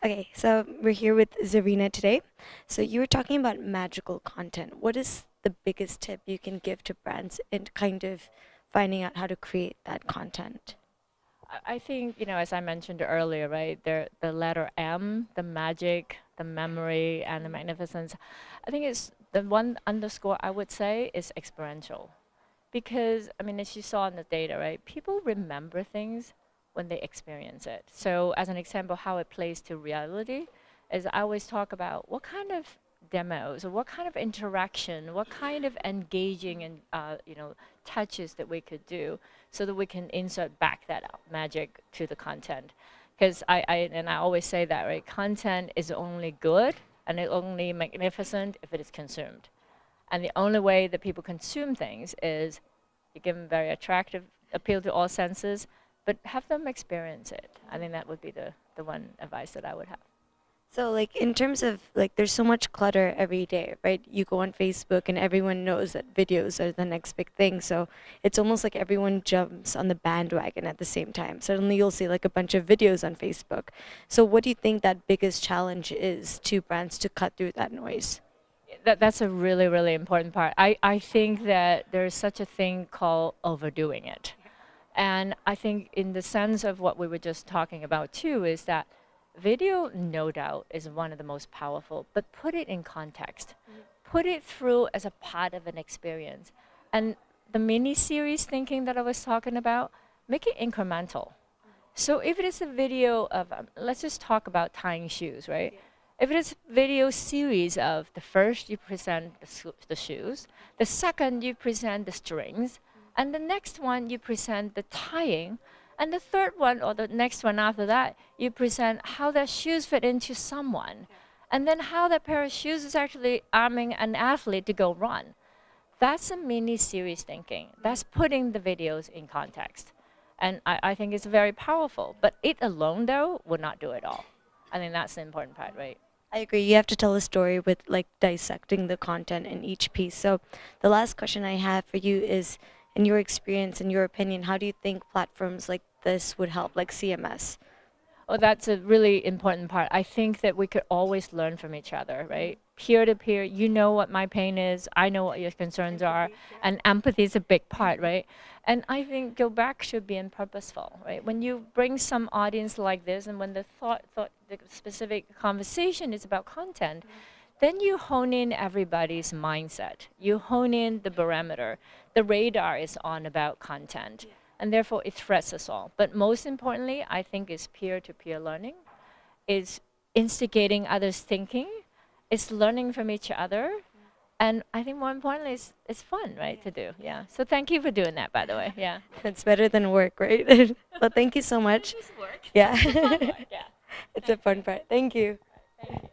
Okay, so we're here with Zarina today. So you were talking about magical content. What is the biggest tip you can give to brands in kind of finding out how to create that content? I think, as I mentioned earlier, right, the letter M, the magic, the memory, and the magnificence, I think it's the one underscore I would say is experiential. Because, I mean, as you saw in the data, right, people remember things when they experience it. So, as an example, how it plays to reality is I always talk about what kind of demos or what kind of interaction, what kind of engaging and touches that we could do, so that we can insert back that magic to the content. Because I always say that, right, content is only good and it's only magnificent if it is consumed. And the only way that people consume things is you give them very attractive, appeal to all senses, but have them experience it. I think that would be the one advice that I would have. So like in terms of like there's so much clutter every day, right? You go on Facebook and everyone knows that videos are the next big thing. So it's almost like everyone jumps on the bandwagon at the same time. Suddenly you'll see like a bunch of videos on Facebook. So what do you think that biggest challenge is to brands to cut through that noise? That's a really, really important part. I think that there's such a thing called overdoing it. And I think in the sense of what we were just talking about too, is that video, no doubt, is one of the most powerful, but put it in context. Put it through as a part of an experience. And the mini series thinking that I was talking about, make it incremental. So if it is a video of, let's just talk about tying shoes, right? If it is video series of the first you present the shoes, the second you present the strings, and the next one you present the tying, and the third one or the next one after that you present how that shoes fit into someone, and then how that pair of shoes is actually arming an athlete to go run. That's a mini series thinking. That's putting the videos in context. And I think it's very powerful. But it alone, though, would not do it all. I think that's the important part, right? I agree. You have to tell a story with like dissecting the content in each piece. So the last question I have for you is, in your experience, in your opinion, how do you think platforms like this would help, like CMS? Oh, that's a really important part. I think that we could always learn from each other, right? Peer to peer, you know what my pain is, I know what your concerns are, and empathy is a big part, right? And I think go back should be purposeful, right? When you bring some audience like this, and when the specific conversation is about content, then you hone in everybody's mindset. You hone in the barometer. The radar is on about content, and therefore it threats us all. But most importantly, I think is peer-to-peer learning, is instigating others' thinking, is learning from each other, and I think more importantly, it's fun, right, to do. Yeah. So thank you for doing that, by the way. Yeah. It's better than work, right? Well, thank you so much. Just work. Yeah. Yeah. It's a fun part. Thank you. Thank you.